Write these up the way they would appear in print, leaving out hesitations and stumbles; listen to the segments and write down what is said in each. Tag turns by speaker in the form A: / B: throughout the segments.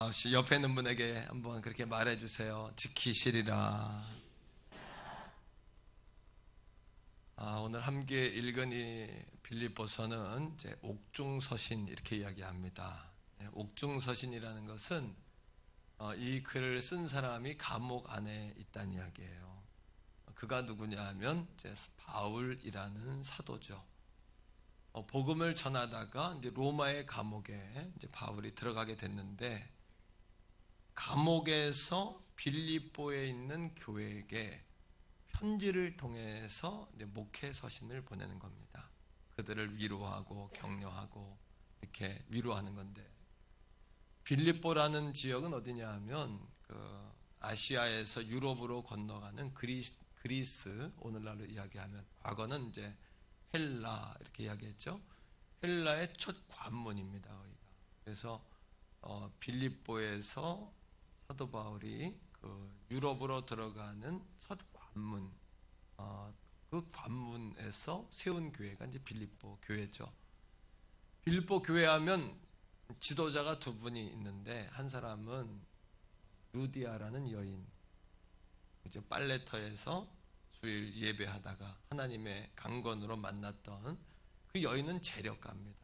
A: 옆에 있는 분에게 한번 그렇게 말해주세요. 지키시리라. 오늘 함께 읽은 이 빌립보서는 이제 옥중서신 이렇게 이야기합니다. 옥중서신이라는 것은 이 글을 쓴 사람이 감옥 안에 있다는 이야기예요. 그가 누구냐 하면 이제 바울이라는 사도죠. 복음을 전하다가 이제 로마의 감옥에 이제 바울이 들어가게 됐는데, 감옥에서 빌립보에 있는 교회에게 편지를 통해서 이제 목회 서신을 보내는 겁니다. 그들을 위로하고 격려하고 이렇게 위로하는 건데, 빌립보라는 지역은 어디냐 하면 아시아에서 유럽으로 건너가는 그리스, 오늘날로 이야기하면 과거는 이제 헬라 이렇게 이야기했죠. 헬라의 첫 관문입니다. 거기가. 그래서 빌립보에서 사도 바울이 유럽으로 들어가는 첫 관문, 그 관문에서 세운 교회가 이제 빌립보 교회죠. 빌립보 교회하면 지도자가 두 분이 있는데, 한 사람은 루디아라는 여인, 이제 빨래터에서 주일 예배하다가 하나님의 강건으로 만났던 그 여인은 재력가입니다.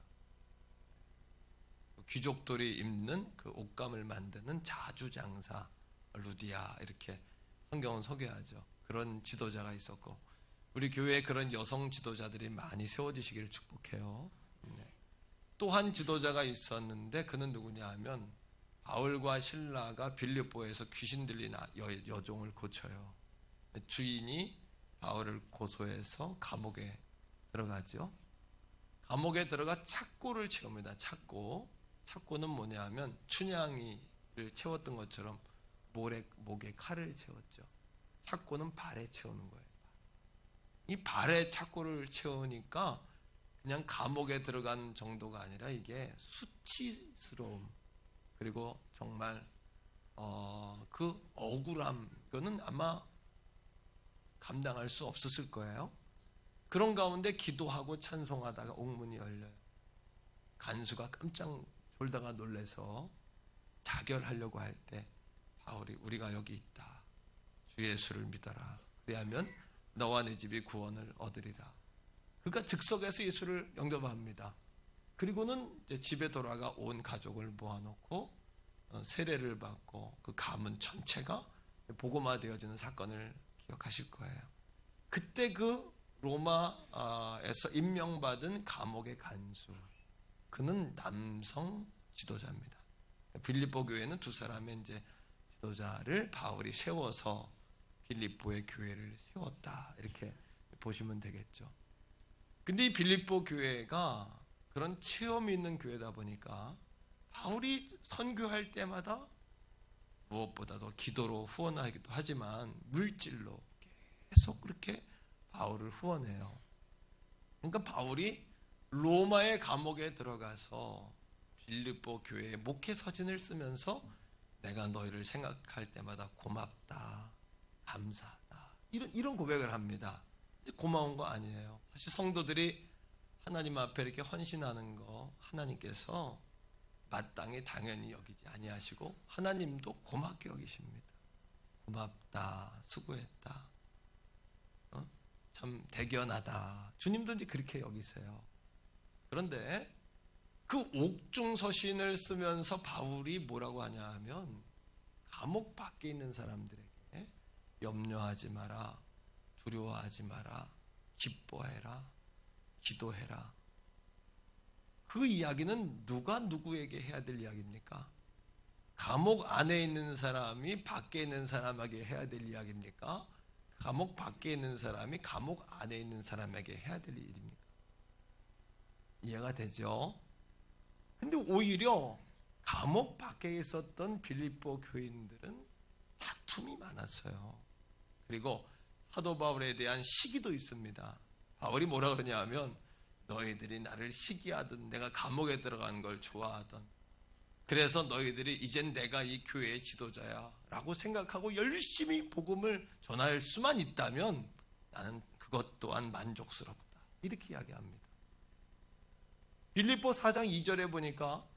A: 귀족들이 입는 그 옷감을 만드는 자주장사 루디아, 이렇게 성경은 소개하죠. 그런 지도자가 있었고, 우리 교회에 그런 여성 지도자들이 많이 세워지시기를 축복해요. 또 한 지도자가 있었는데, 그는 누구냐 하면 바울과 실라가 빌립보에서 귀신 들린 여종을 고쳐요. 주인이 바울을 고소해서 감옥에 들어가죠. 감옥에 들어가 착고를 채웁니다. 착고는 뭐냐 하면 춘향이를 채웠던 것처럼 목에 칼을 채웠죠. 착고는 발에 채우는 거예요. 이 발에 착고를 채우니까 그냥 감옥에 들어간 정도가 아니라 이게 수치스러움, 그리고 정말 그 억울함, 이거는 아마 감당할 수 없었을 거예요. 그런 가운데 기도하고 찬송하다가 옥문이 열려요. 간수가 깜짝 졸다가 놀래서 자결하려고 할 때 바울이 우리가 여기 있다, 주 예수를 믿어라, 그리하면 너와 네 집이 구원을 얻으리라. 그가 즉석에서 예수를 영접합니다. 그리고는 이제 집에 돌아가 온 가족을 모아놓고 세례를 받고 그 가문 전체가 복음화되어지는 사건을 기억하실 거예요. 그때 그 로마에서 임명받은 감옥의 간수, 그는 남성 지도자입니다. 빌립보 교회는 두 사람의 이제 지도자를 바울이 세워서 빌립보의 교회를 세웠다, 이렇게 보시면 되겠죠. 근데 이 빌립보 교회가 그런 체험이 있는 교회다 보니까 바울이 선교할 때마다 무엇보다도 기도로 후원하기도 하지만 물질로 계속 그렇게 바울을 후원해요. 그러니까 바울이 로마의 감옥에 들어가서 빌립보 교회에 목회 서신을 쓰면서 내가 너희를 생각할 때마다 고맙다, 감사하다, 이런 고백을 합니다. 고마운 거 아니에요. 사실 성도들이 하나님 앞에 이렇게 헌신하는 거 하나님께서 마땅히 당연히 여기지 아니하시고 하나님도 고맙게 여기십니다. 고맙다, 수고했다, 참 대견하다, 주님도 이제 그렇게 여기세요. 그런데 그 옥중서신을 쓰면서 바울이 뭐라고 하냐 하면, 감옥 밖에 있는 사람들에게 염려하지 마라, 두려워하지 마라, 기뻐해라, 기도해라. 그 이야기는 누가 누구에게 해야 될 이야기입니까? 감옥 안에 있는 사람이 밖에 있는 사람에게 해야 될 이야기입니까? 감옥 밖에 있는 사람이 감옥 안에 있는 사람에게 해야 될 일입니까? 이해가 되죠? 근데 오히려 감옥 밖에 있었던 빌립보 교인들은 다툼이 많았어요. 그리고 사도 바울에 대한 시기도 있습니다. 바울이 뭐라 그러냐 하면, 너희들이 나를 시기하든 내가 감옥에 들어간 걸 좋아하든, 그래서 너희들이 이젠 내가 이 교회의 지도자야 라고 생각하고 열심히 복음을 전할 수만 있다면 나는 그것 또한 만족스럽다, 이렇게 이야기합니다. 빌립보 4장 2절에 보니까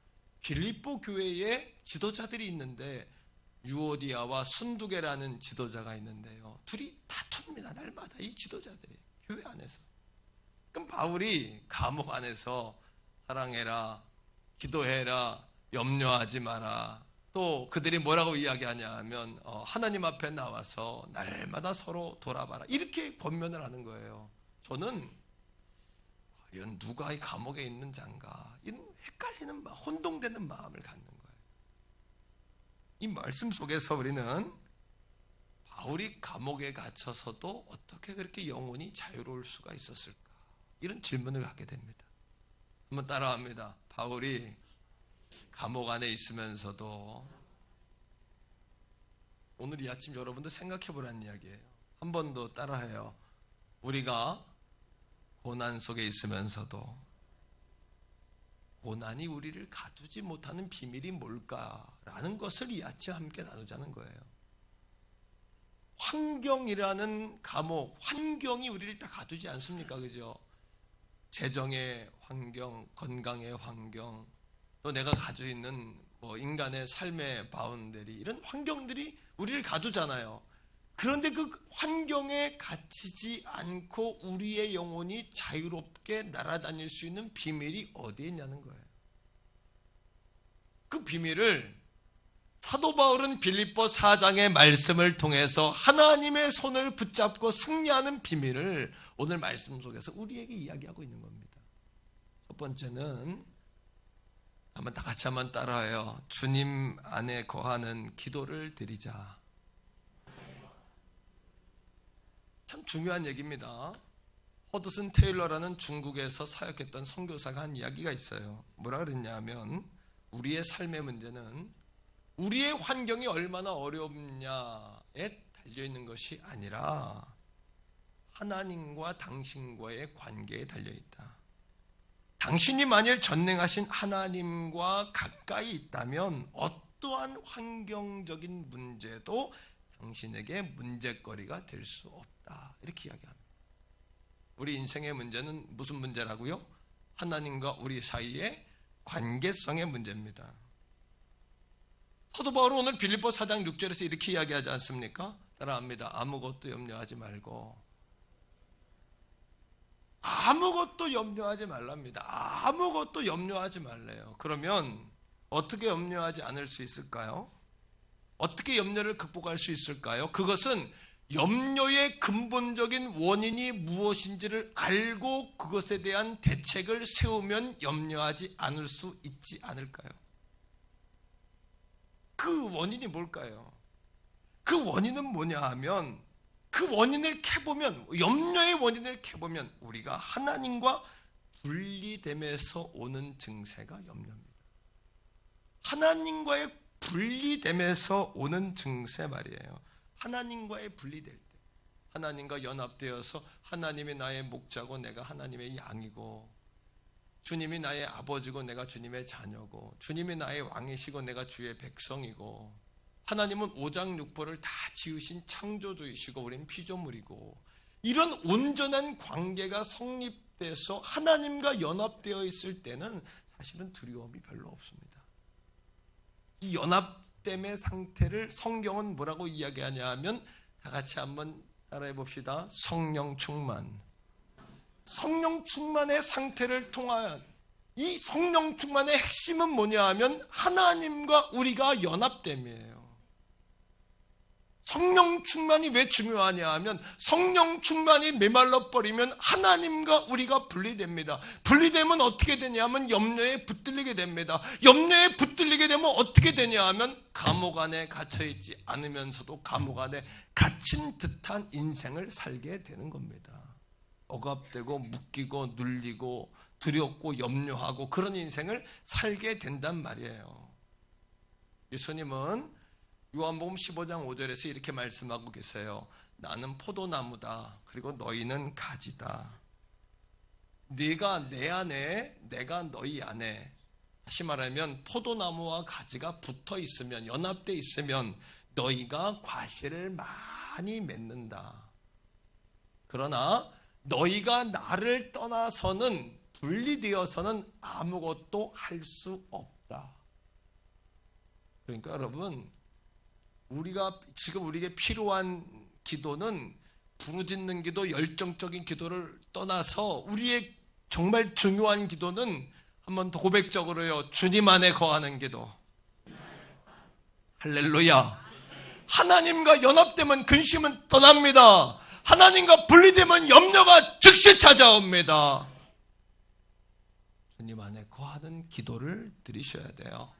A: 빌립보 교회에 지도자들이 있는데 유오디아와 순두계라는 지도자가 있는데요. 둘이 다툽니다. 날마다 이 지도자들이 교회 안에서. 그럼 바울이 감옥 안에서 사랑해라, 기도해라, 염려하지 마라. 또 그들이 뭐라고 이야기하냐 하면 하나님 앞에 나와서 날마다 서로 돌아봐라. 이렇게 권면을 하는 거예요. 저는 과연 누가 이 감옥에 있는 자인가, 이런 헷갈리는 마음, 혼동되는 마음을 갖는 거예요. 이 말씀 속에서 우리는 바울이 감옥에 갇혀서도 어떻게 그렇게 영혼이 자유로울 수가 있었을까, 이런 질문을 하게 됩니다. 한번 따라합니다. 바울이 감옥 안에 있으면서도, 오늘 이 아침 여러분도 생각해 보라는 이야기예요. 한 번 더 따라해요. 우리가 고난 속에 있으면서도 고난이 우리를 가두지 못하는 비밀이 뭘까라는 것을 이 아침 함께 나누자는 거예요. 환경이라는 감옥, 환경이 우리를 다 가두지 않습니까? 그죠? 재정의 환경, 건강의 환경, 또 내가 가지고 있는 인간의 삶의 바운더리, 이런 환경들이 우리를 가두잖아요. 그런데 그 환경에 갇히지 않고 우리의 영혼이 자유롭게 날아다닐 수 있는 비밀이 어디에 있냐는 거예요. 그 비밀을 사도 바울은 빌립보 4장의 말씀을 통해서 하나님의 손을 붙잡고 승리하는 비밀을 오늘 말씀 속에서 우리에게 이야기하고 있는 겁니다. 첫 번째는 한번 다 같이 한번 따라해요. 주님 안에 거하는 기도를 드리자. 참 중요한 얘기입니다. 허드슨 테일러라는 중국에서 사역했던 선교사가 한 이야기가 있어요. 뭐라 그랬냐면, 우리의 삶의 문제는 우리의 환경이 얼마나 어렵냐에 달려있는 것이 아니라 하나님과 당신과의 관계에 달려있다. 당신이 만일 전능하신 하나님과 가까이 있다면 어떠한 환경적인 문제도 당신에게 문제거리가 될 수 없다. 이렇게 이야기합니다. 우리 인생의 문제는 무슨 문제라고요? 하나님과 우리 사이의 관계성의 문제입니다. 사도 바울은 오늘 빌립보 4장 6절에서 이렇게 이야기하지 않습니까? 따라합니다. 아무것도 염려하지 말고. 아무것도 염려하지 말랍니다. 아무것도 염려하지 말래요. 그러면 어떻게 염려하지 않을 수 있을까요? 어떻게 염려를 극복할 수 있을까요? 그것은 염려의 근본적인 원인이 무엇인지를 알고 그것에 대한 대책을 세우면 염려하지 않을 수 있지 않을까요? 그 원인이 뭘까요? 그 원인은 뭐냐 하면, 그 원인을 캐보면, 염려의 원인을 캐보면 우리가 하나님과 분리됨에서 오는 증세가 염려입니다. 하나님과의 분리됨에서 오는 증세 말이에요. 하나님과의 분리될 때, 하나님과 연합되어서 하나님이 나의 목자고 내가 하나님의 양이고, 주님이 나의 아버지고 내가 주님의 자녀고, 주님이 나의 왕이시고 내가 주의 백성이고, 하나님은 오장육부를 다 지으신 창조주이시고 우린 피조물이고, 이런 온전한 관계가 성립돼서 하나님과 연합되어 있을 때는 사실은 두려움이 별로 없습니다. 이 연합됨의 상태를 성경은 뭐라고 이야기하냐 하면, 다 같이 한번 따라해 봅시다. 성령 충만. 성령 충만의 상태를 통한 이 성령 충만의 핵심은 뭐냐 하면 하나님과 우리가 연합됨이에요. 성령 충만이 왜 중요하냐 하면, 성령 충만이 메말라 버리면 하나님과 우리가 분리됩니다. 분리되면 어떻게 되냐 하면 염려에 붙들리게 됩니다. 염려에 붙들리게 되면 어떻게 되냐 하면 감옥 안에 갇혀있지 않으면서도 감옥 안에 갇힌 듯한 인생을 살게 되는 겁니다. 억압되고 묶이고 눌리고 두렵고 염려하고 그런 인생을 살게 된단 말이에요. 예수님은 요한복음 15장 5절에서 이렇게 말씀하고 계세요. 나는 포도나무다. 그리고 너희는 가지다. 네가 내 안에, 내가 너희 안에. 다시 말하면 포도나무와 가지가 붙어 있으면, 연합돼 있으면 너희가 과실을 많이 맺는다. 그러나 너희가 나를 떠나서는, 분리되어서는 아무것도 할 수 없다. 그러니까 여러분, 지금 우리에게 필요한 기도는 부르짖는 기도, 열정적인 기도를 떠나서 우리의 정말 중요한 기도는 한 번 더 고백적으로요, 주님 안에 거하는 기도. 할렐루야. 하나님과 연합되면 근심은 떠납니다. 하나님과 분리되면 염려가 즉시 찾아옵니다. 주님 안에 거하는 기도를 드리셔야 돼요.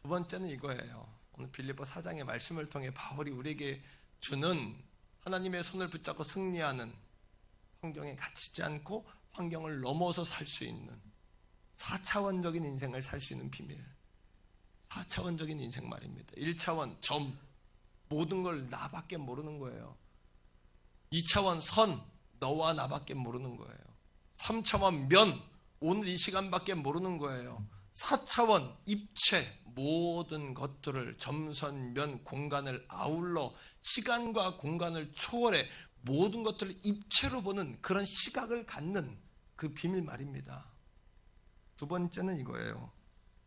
A: 두 번째는 이거예요. 오늘 빌립보 4장의 말씀을 통해 바울이 우리에게 주는 하나님의 손을 붙잡고 승리하는, 환경에 갇히지 않고 환경을 넘어서 살 수 있는 4차원적인 인생을 살 수 있는 비밀. 4차원적인 인생 말입니다. 1차원 점, 모든 걸 나밖에 모르는 거예요. 2차원 선, 너와 나밖에 모르는 거예요. 3차원 면, 오늘 이 시간밖에 모르는 거예요. 4차원 입체, 모든 것들을 점선, 면, 공간을 아울러 시간과 공간을 초월해 모든 것들을 입체로 보는 그런 시각을 갖는 그 비밀 말입니다. 두 번째는 이거예요.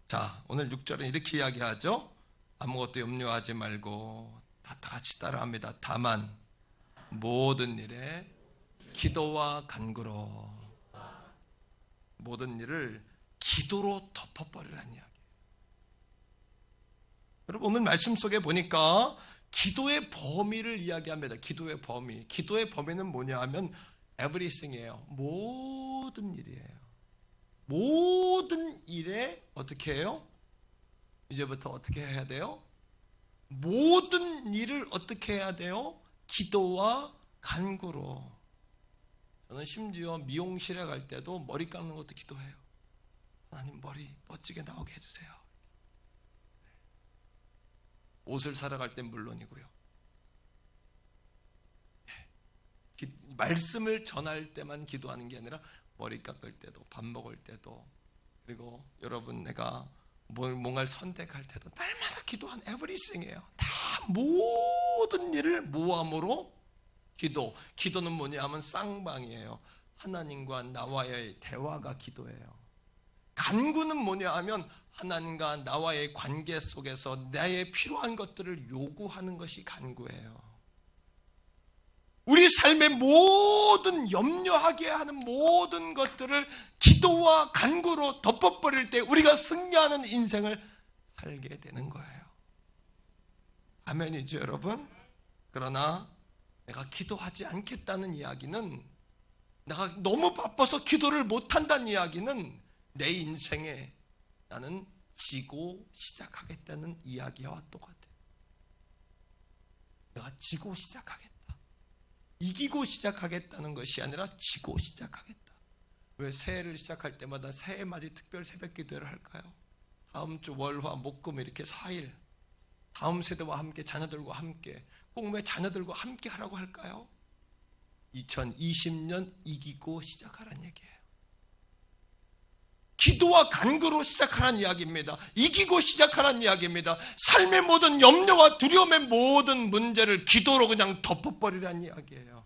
A: 자, 오늘 6절은 이렇게 이야기하죠. 아무것도 염려하지 말고 다 같이 따라합니다. 다만 모든 일에 기도와 간구로, 모든 일을 기도로 덮어버리라는 이야기. 여러분, 오늘 말씀 속에 보니까 기도의 범위를 이야기합니다. 기도의 범위. 기도의 범위는 뭐냐 하면 everything이에요. 모든 일이에요. 모든 일에 어떻게 해요? 이제부터 어떻게 해야 돼요? 모든 일을 어떻게 해야 돼요? 기도와 간구로. 저는 심지어 미용실에 갈 때도 머리 감는 것도 기도해요. 하나님, 머리 멋지게 나오게 해주세요. 옷을 사러 갈 땐 물론이고요. 말씀을 전할 때만 기도하는 게 아니라 머리 깎을 때도, 밥 먹을 때도, 그리고 여러분 내가 뭔가를 선택할 때도 날마다 기도한 everything이에요. 다 모든 일을 모함으로 기도. 기도는 뭐냐 하면 쌍방이에요. 하나님과 나와의 대화가 기도예요. 간구는 뭐냐 하면 하나님과 나와의 관계 속에서 나의 필요한 것들을 요구하는 것이 간구예요. 우리 삶의 모든 염려하게 하는 모든 것들을 기도와 간구로 덮어버릴 때 우리가 승리하는 인생을 살게 되는 거예요. 아멘이죠, 여러분? 그러나 내가 기도하지 않겠다는 이야기는, 내가 너무 바빠서 기도를 못한다는 이야기는 내 인생에 나는 지고 시작하겠다는 이야기와 똑같아요. 내가 지고 시작하겠다. 이기고 시작하겠다는 것이 아니라 지고 시작하겠다. 왜 새해를 시작할 때마다 새해맞이 특별 새벽 기도를 할까요? 다음 주 월화 목금 이렇게 4일 다음 세대와 함께, 자녀들과 함께, 꼭 왜 자녀들과 함께 하라고 할까요? 2020년 이기고 시작하라는 얘기예요. 기도와 간구로 시작하라는 이야기입니다. 이기고 시작하라는 이야기입니다. 삶의 모든 염려와 두려움의 모든 문제를 기도로 그냥 덮어버리라는 이야기예요.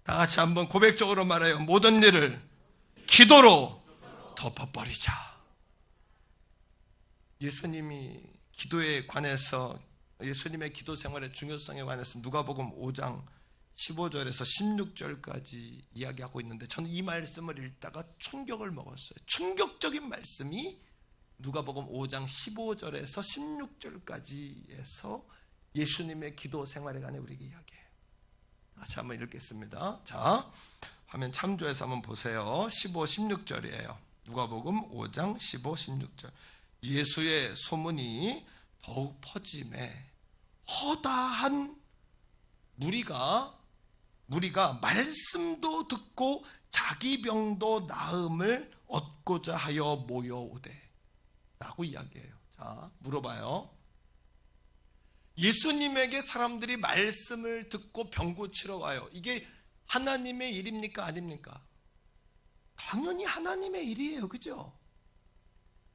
A: 다 같이 한번 고백적으로 말해요. 모든 일을 기도로 덮어버리자. 예수님이 기도에 관해서, 예수님의 기도 생활의 중요성에 관해서 누가복음 5장 15절에서 16절까지 이야기하고 있는데, 저는 이 말씀을 읽다가 충격을 먹었어요. 충격적인 말씀이 누가복음 5장 15절에서 16절까지에서 예수님의 기도 생활에 관해 우리에게 이야기해요. 다시 한번 읽겠습니다. 자, 화면 참조해서 한번 보세요. 15, 16절이에요. 누가복음 5장 15, 16절. 예수의 소문이 더욱 퍼짐에 허다한 무리가 말씀도 듣고 자기 병도 나음을 얻고자 하여 모여오되 라고 이야기해요. 자, 물어봐요. 예수님에게 사람들이 말씀을 듣고 병 고치러 와요. 이게 하나님의 일입니까? 아닙니까? 당연히 하나님의 일이에요. 그죠?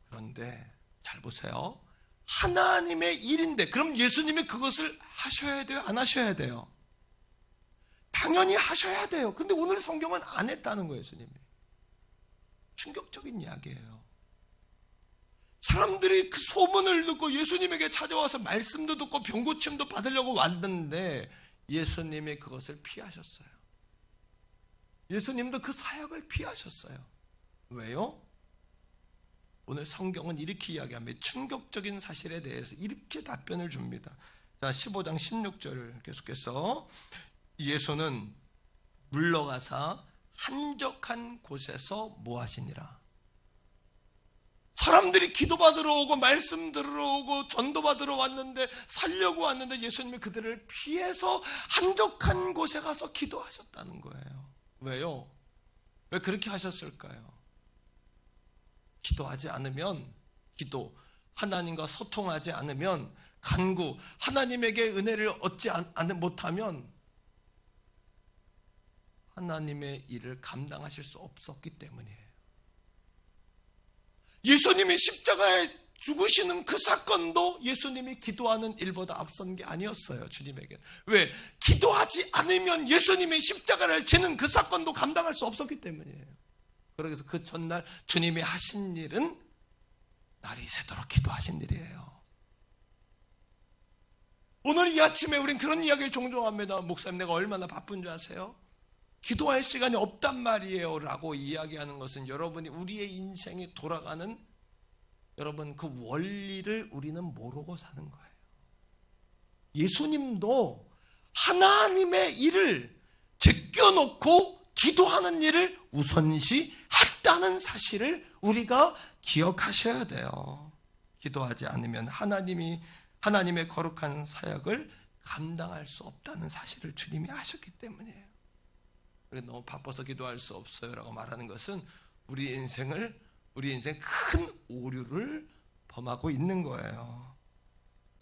A: 그런데 잘 보세요. 하나님의 일인데 그럼 예수님이 그것을 하셔야 돼요? 안 하셔야 돼요? 당연히 하셔야 돼요. 근데 오늘 성경은 안 했다는 거예요. 예수님이. 충격적인 이야기예요. 사람들이 그 소문을 듣고 예수님에게 찾아와서 말씀도 듣고 병고침도 받으려고 왔는데 예수님이 그것을 피하셨어요. 예수님도 그 사역을 피하셨어요. 왜요? 오늘 성경은 이렇게 이야기합니다. 충격적인 사실에 대해서 이렇게 답변을 줍니다. 자, 15장 16절 계속해서 예수는 물러가사 한적한 곳에서 뭐 하시니라? 사람들이 기도받으러 오고 말씀 들으러 오고 전도받으러 왔는데 살려고 왔는데 예수님이 그들을 피해서 한적한 곳에 가서 기도하셨다는 거예요. 왜요? 왜 그렇게 하셨을까요? 기도하지 않으면 하나님과 소통하지 않으면 간구, 하나님에게 은혜를 얻지 못하면 하나님의 일을 감당하실 수 없었기 때문이에요. 예수님이 십자가에 죽으시는 그 사건도 예수님이 기도하는 일보다 앞선 게 아니었어요. 주님에게. 왜? 기도하지 않으면 예수님이 십자가를 지는 그 사건도 감당할 수 없었기 때문이에요. 그래서 그 전날 주님이 하신 일은 날이 새도록 기도하신 일이에요. 오늘 이 아침에 우린 그런 이야기를 종종 합니다. 목사님, 내가 얼마나 바쁜 줄 아세요? 기도할 시간이 없단 말이에요 라고 이야기하는 것은 여러분이 우리의 인생이 돌아가는 여러분 그 원리를 우리는 모르고 사는 거예요. 예수님도 하나님의 일을 제껴놓고 기도하는 일을 우선시 했다는 사실을 우리가 기억하셔야 돼요. 기도하지 않으면 하나님의 거룩한 사역을 감당할 수 없다는 사실을 주님이 아셨기 때문이에요. 너무 바빠서 기도할 수 없어요 라고 말하는 것은 우리 인생 큰 오류를 범하고 있는 거예요.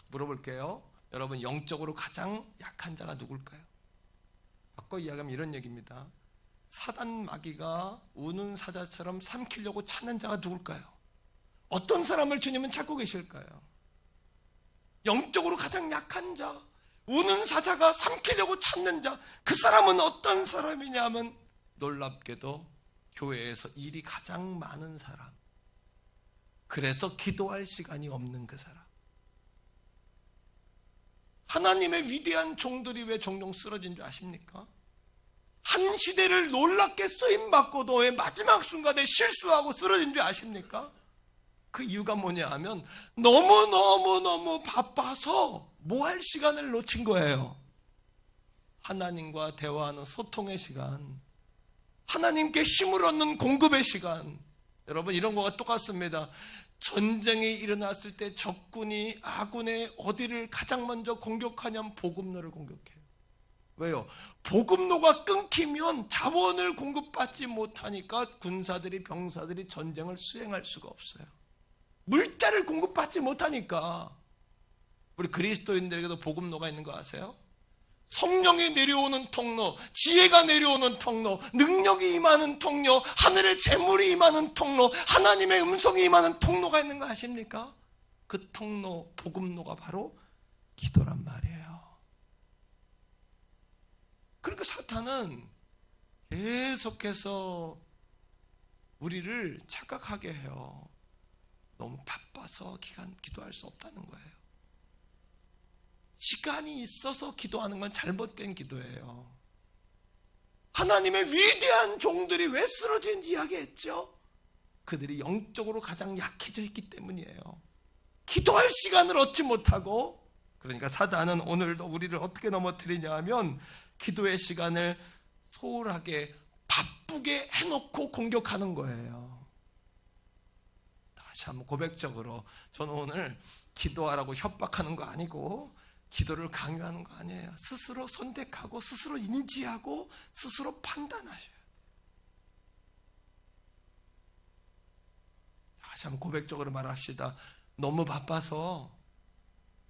A: 물어볼게요. 여러분, 영적으로 가장 약한 자가 누굴까요? 바꿔 이야기하면 이런 얘기입니다. 사단 마귀가 우는 사자처럼 삼키려고 찾는 자가 누굴까요? 어떤 사람을 주님은 찾고 계실까요? 영적으로 가장 약한 자, 우는 사자가 삼키려고 찾는 자, 그 사람은 어떤 사람이냐면 놀랍게도 교회에서 일이 가장 많은 사람, 그래서 기도할 시간이 없는 그 사람. 하나님의 위대한 종들이 왜 종종 쓰러진 줄 아십니까? 한 시대를 놀랍게 쓰임받고도 왜 마지막 순간에 실수하고 쓰러진 줄 아십니까? 그 이유가 뭐냐 하면 너무 바빠서 뭐 할 시간을 놓친 거예요. 하나님과 대화하는 소통의 시간, 하나님께 힘을 얻는 공급의 시간. 여러분, 이런 거가 똑같습니다. 전쟁이 일어났을 때 적군이 아군의 어디를 가장 먼저 공격하냐면 보급로를 공격해요. 왜요? 보급로가 끊기면 자원을 공급받지 못하니까 군사들이, 병사들이 전쟁을 수행할 수가 없어요. 물자를 공급받지 못하니까. 우리 그리스도인들에게도 보급로가 있는 거 아세요? 성령이 내려오는 통로, 지혜가 내려오는 통로, 능력이 임하는 통로, 하늘의 재물이 임하는 통로, 하나님의 음성이 임하는 통로가 있는 거 아십니까? 그 통로, 보급로가 바로 기도란 말이에요. 그러니까 사탄은 계속해서 우리를 착각하게 해요. 너무 바빠서 기도할 수 없다는 거예요. 시간이 있어서 기도하는 건 잘못된 기도예요. 하나님의 위대한 종들이 왜 쓰러진지 이야기했죠? 그들이 영적으로 가장 약해져 있기 때문이에요. 기도할 시간을 얻지 못하고, 그러니까 사단은 오늘도 우리를 어떻게 넘어뜨리냐 하면 기도의 시간을 소홀하게 바쁘게 해놓고 공격하는 거예요. 다시 한번 고백적으로, 저는 오늘 기도하라고 협박하는 거 아니고 기도를 강요하는 거 아니에요. 스스로 선택하고 스스로 인지하고 스스로 판단하셔야 돼요. 다시 한번 고백적으로 말합시다. 너무 바빠서,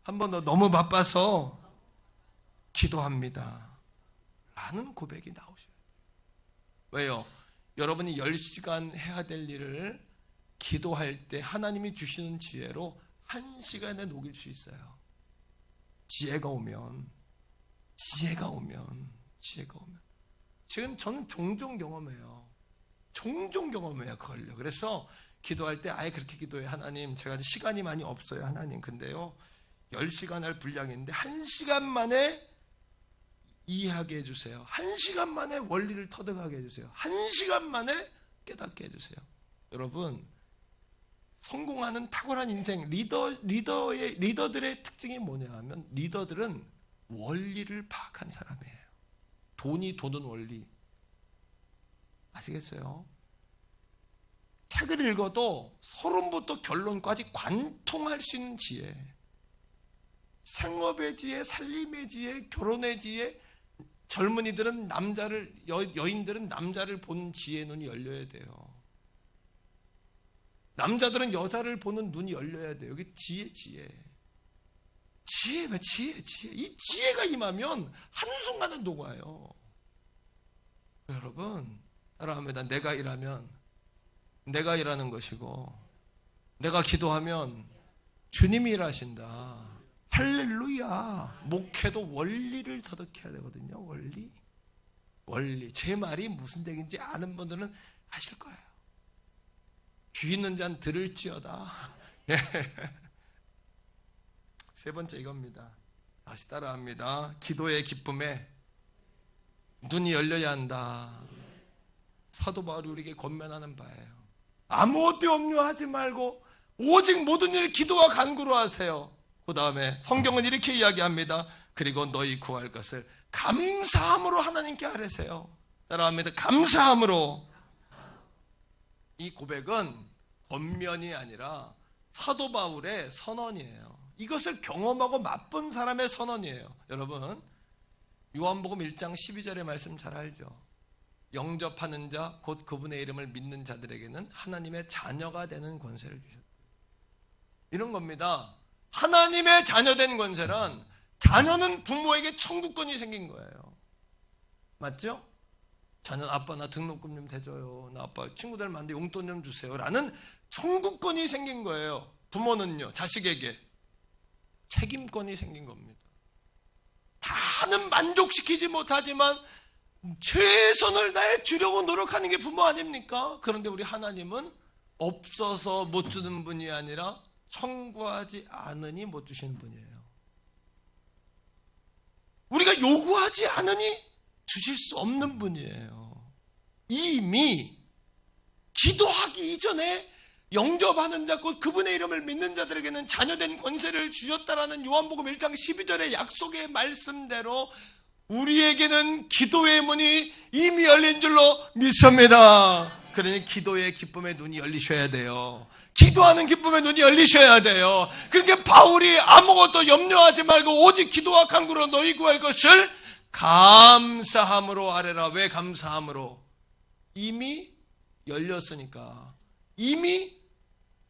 A: 한 번 더, 너무 바빠서 기도합니다 라는 고백이 나오셔야 돼요. 왜요? 여러분이 10시간 해야 될 일을 기도할 때 하나님이 주시는 지혜로 1시간에 녹일 수 있어요. 지혜가 오면. 지금 저는 종종 경험해요. 그걸요. 그래서 기도할 때 아예 그렇게 기도해. 하나님, 제가 시간이 많이 없어요. 하나님, 근데요 10시간 할 분량인데 1시간 만에 이해하게 해주세요. 1시간 만에 원리를 터득하게 해주세요. 1시간 만에 깨닫게 해주세요. 여러분, 성공하는 탁월한 인생, 리더들의 특징이 뭐냐 하면, 리더들은 원리를 파악한 사람이에요. 돈이 도는 원리. 아시겠어요? 책을 읽어도 서론부터 결론까지 관통할 수 있는 지혜. 생업의 지혜, 살림의 지혜, 결혼의 지혜. 젊은이들은 여인들은 남자를 보는 지혜의 눈이 열려야 돼요. 남자들은 여자를 보는 눈이 열려야 돼요. 여기 지혜. 지혜. 이 지혜가 임하면 한순간에 녹아요. 여러분, 따라합니다. 내가 일하면 내가 일하는 것이고, 내가 기도하면 주님이 일하신다. 할렐루야. 목회도 원리를 터득해야 되거든요. 원리. 제 말이 무슨 얘기인지 아는 분들은 아실 거예요. 귀 있는 자는 들을지어다. 세 번째 이겁니다. 다시 따라합니다. 기도의 기쁨에 눈이 열려야 한다. 사도 바울이 우리에게 권면하는 바예요. 아무것도 염려하지 말고 오직 모든 일에 기도와 간구로 하세요. 그 다음에 성경은 이렇게 이야기합니다. 그리고 너희 구할 것을 감사함으로 하나님께 아뢰세요. 따라합니다. 감사함으로. 이 고백은 권면이 아니라 사도 바울의 선언이에요. 이것을 경험하고 맛본 사람의 선언이에요. 여러분, 요한복음 1장 12절의 말씀 잘 알죠? 영접하는 자, 곧 그분의 이름을 믿는 자들에게는 하나님의 자녀가 되는 권세를 주셨다. 이런 겁니다. 하나님의 자녀된 권세란, 자녀는 부모에게 청구권이 생긴 거예요. 맞죠? 자녀는 아빠 나 등록금 좀 대줘요. 나 아빠 친구들 많은데 용돈 좀 주세요. 라는 청구권이 생긴 거예요. 부모는요, 자식에게 책임권이 생긴 겁니다. 다는 만족시키지 못하지만 최선을 다해 주려고 노력하는 게 부모 아닙니까? 그런데 우리 하나님은 없어서 못 주는 분이 아니라 청구하지 않으니 못 주시는 분이에요. 우리가 요구하지 않으니 주실 수 없는 분이에요. 이미 기도하기 이전에 영접하는 자, 곧 그분의 이름을 믿는 자들에게는 자녀된 권세를 주셨다라는 요한복음 1장 12절의 약속의 말씀대로 우리에게는 기도의 문이 이미 열린 줄로 믿습니다. 그러니 기도의 기쁨의 눈이 열리셔야 돼요. 기도하는 기쁨의 눈이 열리셔야 돼요. 그러니까 바울이 아무것도 염려하지 말고 오직 기도와 간구로 너희 구할 것을 감사함으로 아뢰라. 왜 감사함으로? 이미 열렸으니까, 이미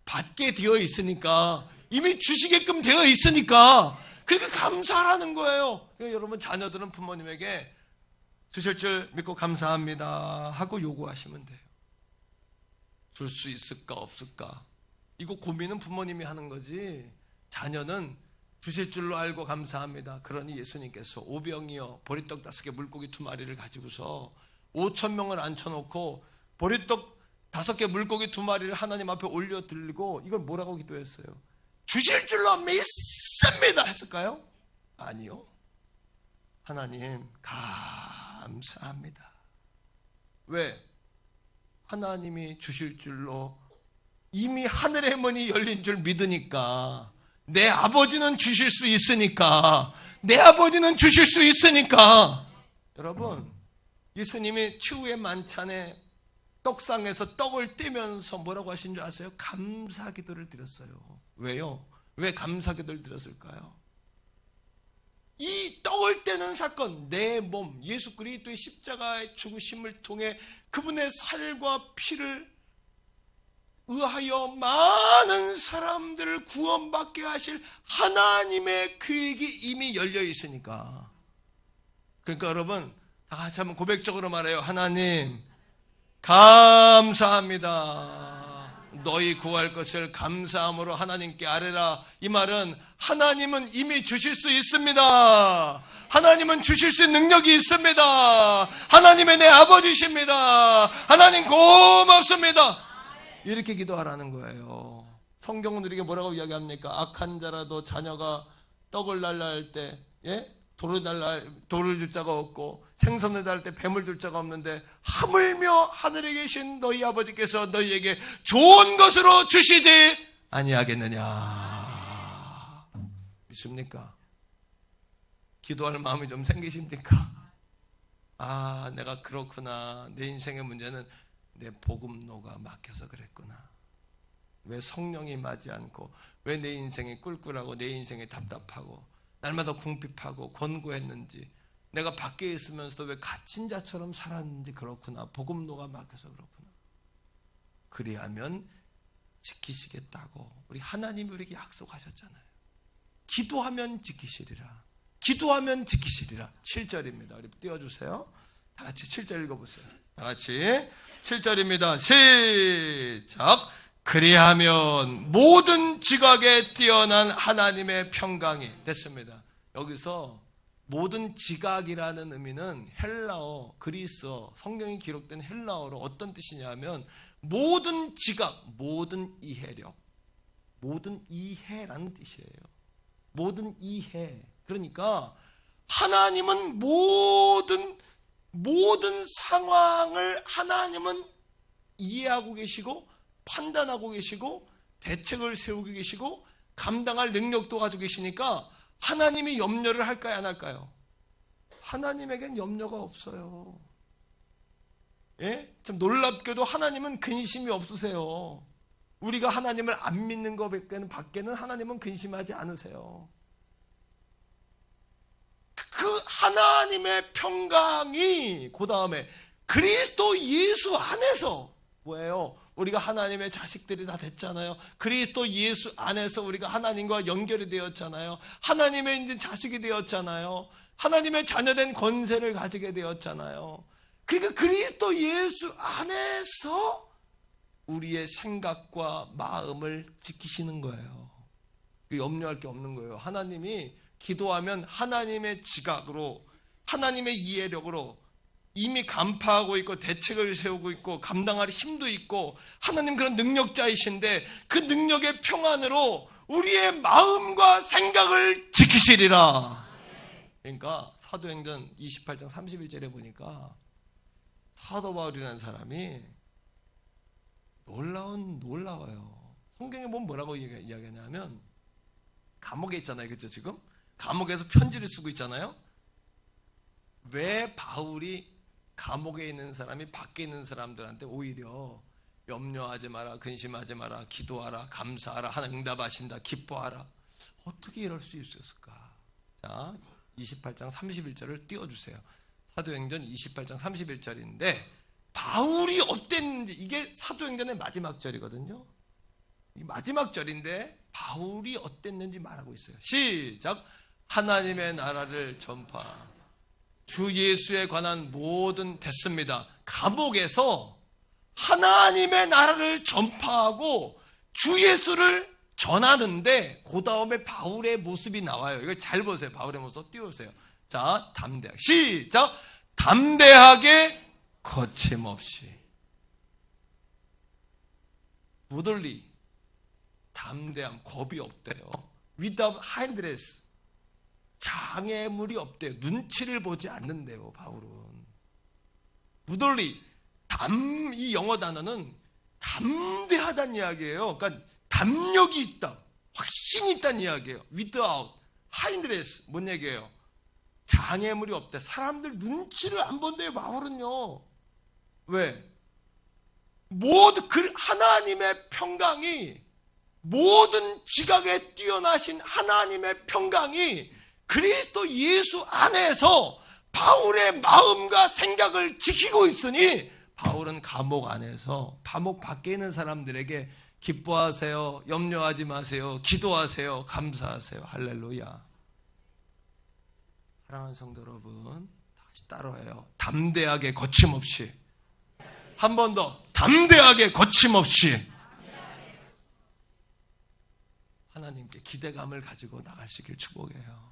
A: 받게 되어 있으니까, 이미 주시게끔 되어 있으니까 그러니까 감사하라는 거예요. 그러니까 여러분, 자녀들은 부모님에게 주실 줄 믿고 감사합니다 하고 요구하시면 돼요. 줄 수 있을까 없을까, 이거 고민은 부모님이 하는 거지, 자녀는 주실 줄로 알고 감사합니다. 그러니 예수님께서 오병이어 보리떡 5개 물고기 2마리를 가지고서 5,000명을 앉혀놓고 보리떡 5개 물고기 2마리를 하나님 앞에 올려드리고 이걸 뭐라고 기도했어요? 주실 줄로 믿습니다 했을까요? 아니요. 하나님 감사합니다. 왜? 하나님이 주실 줄로 이미 하늘의 문이 열린 줄 믿으니까, 내 아버지는 주실 수 있으니까, 내 아버지는 주실 수 있으니까. 여러분, 예수님이 최후의 만찬에 떡상에서 떡을 떼면서 뭐라고 하신 줄 아세요? 감사 기도를 드렸어요. 왜요? 왜 감사 기도를 드렸을까요? 이 떡을 떼는 사건, 내 몸, 예수 그리스도의 십자가의 죽으심을 통해 그분의 살과 피를 의하여 많은 사람들을 구원받게 하실 하나님의 계획이 이미 열려 있으니까. 그러니까 여러분, 다 같이 한번 고백적으로 말해요. 하나님 감사합니다. 너희 구할 것을 감사함으로 하나님께 아뢰라. 이 말은 하나님은 이미 주실 수 있습니다. 하나님은 주실 수 있는 능력이 있습니다. 하나님의 내 아버지십니다. 하나님 고맙습니다. 이렇게 기도하라는 거예요. 성경은 우리에게 뭐라고 이야기합니까? 악한 자라도 자녀가 떡을 달라 할 때, 돌을 줄 자가 없고 생선을 달할 때 뱀을 줄 자가 없는데 하물며 하늘에 계신 너희 아버지께서 너희에게 좋은 것으로 주시지 아니하겠느냐. 믿습니까? 기도할 마음이 좀 생기십니까? 아, 내가 그렇구나. 내 인생의 문제는 내 복음로가 막혀서 그랬구나. 왜 성령이 맞지 않고, 왜 내 인생이 꿀꿀하고 내 인생이 답답하고 날마다 궁핍하고 권고했는지, 내가 밖에 있으면서도 왜 갇힌 자처럼 살았는지 그렇구나. 복음로가 막혀서 그렇구나. 그리하면 지키시겠다고 우리 하나님이 우리에게 약속하셨잖아요. 기도하면 지키시리라. 기도하면 지키시리라. 7절입니다. 우리 띄워주세요. 다 같이 7절 읽어보세요. 다 같이 7절입니다. 시작. 그리하면 모든 지각에 뛰어난 하나님의 평강이 됐습니다. 여기서 모든 지각이라는 의미는 헬라어, 그리스어, 성경이 기록된 헬라어로 어떤 뜻이냐면 모든 지각, 모든 이해력, 모든 이해라는 뜻이에요. 모든 이해. 그러니까 하나님은 모든 상황을 하나님은 이해하고 계시고 판단하고 계시고 대책을 세우고 계시고 감당할 능력도 가지고 계시니까 하나님이 염려를 할까요, 안 할까요? 하나님에겐 염려가 없어요. 예? 참 놀랍게도 하나님은 근심이 없으세요. 우리가 하나님을 안 믿는 것 밖에는 하나님은 근심하지 않으세요. 그 하나님의 평강이 그 다음에 그리스도 예수 안에서 뭐예요? 우리가 하나님의 자식들이 다 됐잖아요. 그리스도 예수 안에서 우리가 하나님과 연결이 되었잖아요. 하나님의 이제 자식이 되었잖아요. 하나님의 자녀된 권세를 가지게 되었잖아요. 그러니까 그리스도 예수 안에서 우리의 생각과 마음을 지키시는 거예요. 염려할 게 없는 거예요. 하나님이 기도하면 하나님의 지각으로, 하나님의 이해력으로 이미 간파하고 있고 대책을 세우고 있고 감당할 힘도 있고 하나님 그런 능력자이신데 그 능력의 평안으로 우리의 마음과 생각을 지키시리라. 그러니까 사도행전 28장 31절에 보니까 사도 바울이라는 사람이 놀라워요. 성경에 보면 뭐라고 이야기하냐면 감옥에 있잖아요. 그렇죠? 지금 감옥에서 편지를 쓰고 있잖아요. 왜 바울이 감옥에 있는 사람이 밖에 있는 사람들한테 오히려 염려하지 마라, 근심하지 마라, 기도하라, 감사하라, 하나님 응답하신다, 기뻐하라. 어떻게 이럴 수 있었을까? 자, 28장 31절을 띄워주세요. 사도행전 28장 31절인데 바울이 어땠는지, 이게 사도행전의 마지막 절이거든요. 이 마지막 절인데 바울이 어땠는지 말하고 있어요. 시작. 하나님의 나라를 전파, 주 예수에 관한 모든 됐습니다. 감옥에서 하나님의 나라를 전파하고 주 예수를 전하는데 그 다음에 바울의 모습이 나와요. 이거 잘 보세요. 바울의 모습 띄우세요. 자, 담대하게 시작. 담대하게 거침없이, 무들리, 담대함, 겁이 없대요. without hindrance, 장애물이 없대요. 눈치를 보지 않는데요. 바울은 무들리, 이 영어 단어는 담대하다는 이야기예요. 그러니까 담력이 있다, 확신이 있다는 이야기예요. without hindrance, 뭔 얘기예요? 장애물이 없대. 사람들 눈치를 안 본대요. 바울은요. 왜? 하나님의 평강이, 모든 지각에 뛰어나신 하나님의 평강이 그리스도 예수 안에서 바울의 마음과 생각을 지키고 있으니 바울은 감옥 안에서, 감옥 밖에 있는 사람들에게 기뻐하세요, 염려하지 마세요, 기도하세요, 감사하세요. 할렐루야. 사랑하는 성도 여러분, 다시 따라해요. 담대하게 거침없이. 한 번 더. 담대하게 거침없이. 하나님께 기대감을 가지고 나갈 수 있길 축복해요.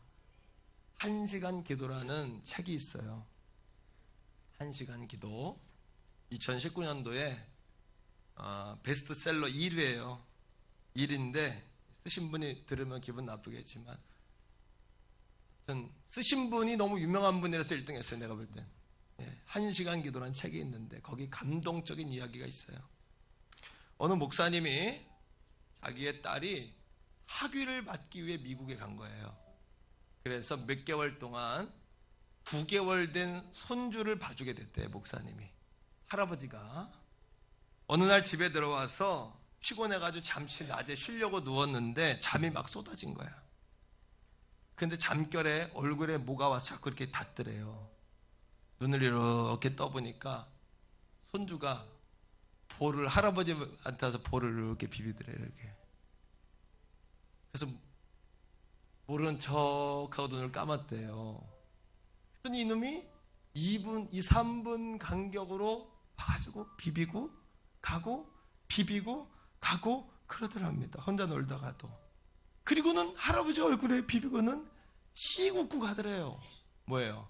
A: 1시간 기도라는 책이 있어요. 1시간 기도. 2019년도에 베스트셀러 1위예요. 1위인데 쓰신 분이 들으면 기분 나쁘겠지만 쓰신 분이 너무 유명한 분이라서 1등 했어요. 내가 볼 땐. 1시간 기도라는 책이 있는데 거기 감동적인 이야기가 있어요. 어느 목사님이 자기의 딸이 학위를 받기 위해 미국에 간 거예요. 그래서 몇 개월 동안 9개월 된 손주를 봐주게 됐대요. 목사님이. 할아버지가 어느 날 집에 들어와서 피곤해가지고 잠시 낮에 쉬려고 누웠는데 잠이 막 쏟아진 거야. 근데 잠결에 얼굴에 뭐가 와서 자꾸 이렇게 닿더래요. 눈을 이렇게 떠보니까 손주가 볼을, 할아버지한테 와서 볼을 이렇게 비비더래요. 이렇게. 그래서 모르는 척하고 눈을 감았대요. 그랬더니 이놈이 3분 간격으로 와가지고 비비고 가고 비비고 가고 그러더랍니다. 혼자 놀다가도. 그리고는 할아버지 얼굴에 비비고는 씩 웃고 가더래요. 뭐예요?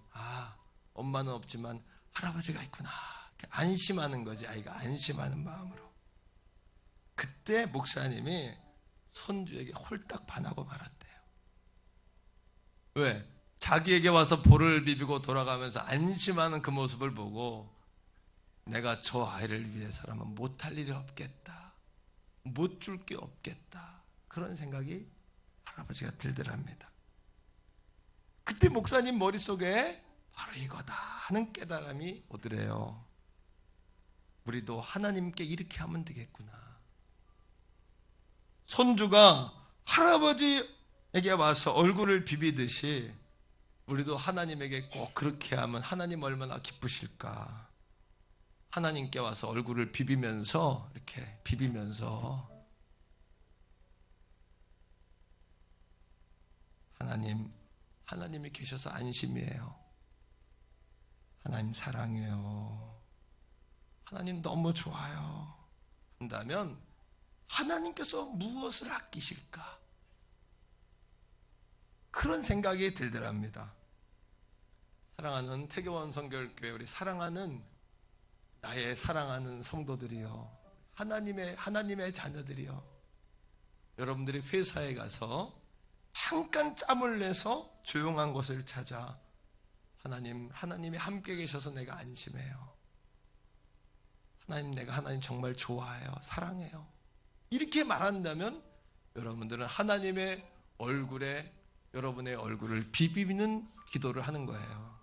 A: 엄마는 없지만 할아버지가 있구나. 안심하는 거지. 아이가 안심하는 마음으로. 그때 목사님이 손주에게 홀딱 반하고 말았대요. 왜? 자기에게 와서 볼을 비비고 돌아가면서 안심하는 그 모습을 보고 내가 저 아이를 위해서라면 못할 일이 없겠다. 못 줄 게 없겠다. 그런 생각이 할아버지가 들더랍니다. 그때 목사님 머릿속에 바로 이거다 하는 깨달음이 오더래요. 우리도 하나님께 이렇게 하면 되겠구나. 손주가 할아버지에게 와서 얼굴을 비비듯이 우리도 하나님에게 꼭 그렇게 하면 하나님 얼마나 기쁘실까. 하나님께 와서 얼굴을 비비면서 이렇게 비비면서 하나님이 계셔서 안심이에요. 하나님 사랑해요. 하나님 너무 좋아요. 한다면 하나님께서 무엇을 아끼실까? 그런 생각이 들더랍니다. 사랑하는 태교원 성결교회 우리 사랑하는 나의 사랑하는 성도들이요. 하나님의 자녀들이요. 여러분들이 회사에 가서 잠깐 짬을 내서 조용한 곳을 찾아 하나님이 함께 계셔서 내가 안심해요. 내가 하나님 정말 좋아해요. 사랑해요. 이렇게 말한다면 여러분들은 하나님의 얼굴에 여러분의 얼굴을 비비는 기도를 하는 거예요.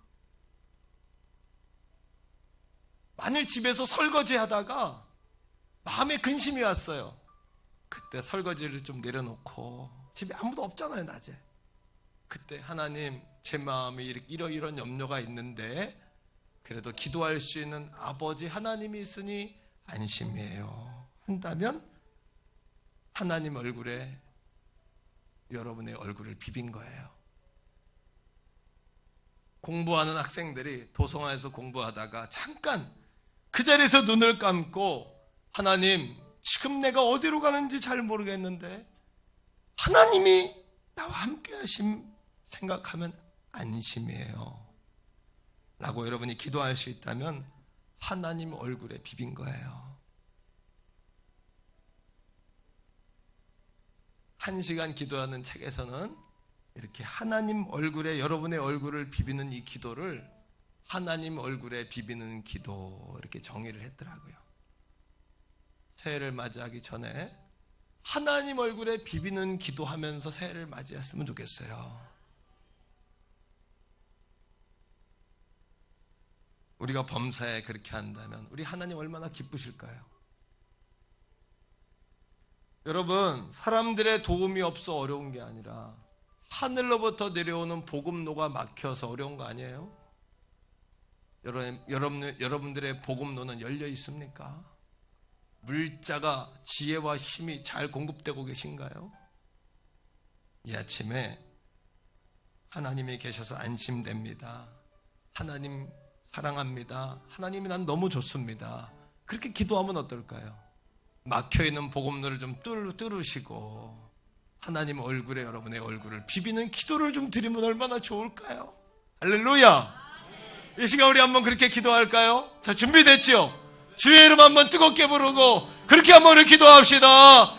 A: 만일 집에서 설거지 하다가 마음에 근심이 왔어요. 그때 설거지를 좀 내려놓고 집에 아무도 없잖아요, 낮에. 그때 하나님, 제 마음에 이런 염려가 있는데 그래도 기도할 수 있는 아버지 하나님이 있으니 안심이에요. 한다면 하나님 얼굴에 여러분의 얼굴을 비빈 거예요. 공부하는 학생들이 도서관에서 공부하다가 잠깐 그 자리에서 눈을 감고 하나님, 지금 내가 어디로 가는지 잘 모르겠는데 하나님이 나와 함께 하심 생각하면 안심이에요. 라고 여러분이 기도할 수 있다면 하나님 얼굴에 비빈 거예요. 1시간 기도하는 책에서는 이렇게 하나님 얼굴에 여러분의 얼굴을 비비는 이 기도를 하나님 얼굴에 비비는 기도 이렇게 정의를 했더라고요. 새해를 맞이하기 전에 하나님 얼굴에 비비는 기도하면서 새해를 맞이했으면 좋겠어요. 우리가 범사에 그렇게 한다면 우리 하나님 얼마나 기쁘실까요? 여러분, 사람들의 도움이 없어 어려운 게 아니라 하늘로부터 내려오는 복음로가 막혀서 어려운 거 아니에요? 여러분들의 복음로는 열려 있습니까? 물자가 지혜와 힘이 잘 공급되고 계신가요? 이 아침에 하나님이 계셔서 안심됩니다. 하나님 사랑합니다. 하나님이 난 너무 좋습니다. 그렇게 기도하면 어떨까요? 막혀있는 복음로를 좀 뚫으시고 하나님 얼굴에 여러분의 얼굴을 비비는 기도를 좀 드리면 얼마나 좋을까요? 할렐루야! 이 시간 우리 한번 그렇게 기도할까요? 자, 준비됐죠? 주의 이름 한번 뜨겁게 부르고 그렇게 한번 기도합시다.